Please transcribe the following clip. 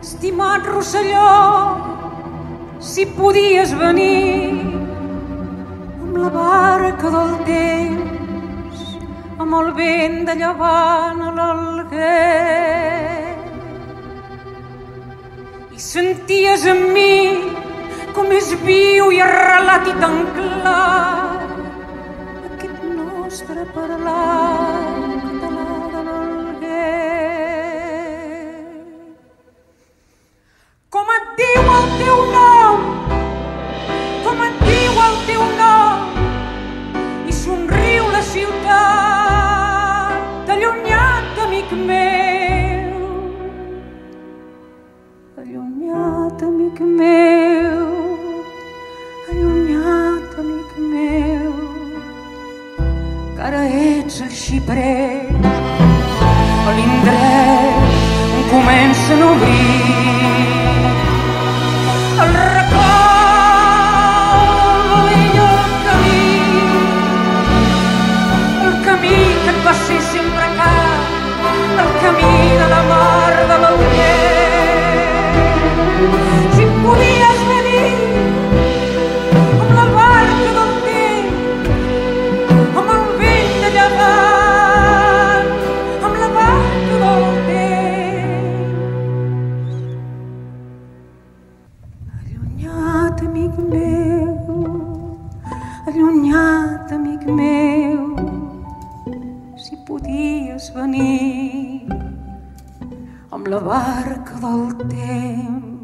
Estimat Rosselló, si podies venir amb la barca del temps, amb el vent de llevant a l'Alguer, i senties en mi com és viu i arrelat i tan clar aquest nostre parlar català de l'Alguer. Com et diu el teu nom, com et diu el teu nom, i somriu la ciutat allunyat, amic meu, allunyat, amic meu, allunyat, amic meu, que ara ets el xiprer a l'indret on comencen a obrir el record i el camí que et va ser sempre car, el camí de la mar de l'Alguer. Si podies venir amb la barca del temps, amb el vent de llevant, amb la barca del temps, allunyat, amic meu, allunyat, amic meu, si podies venir amb la barca del temps.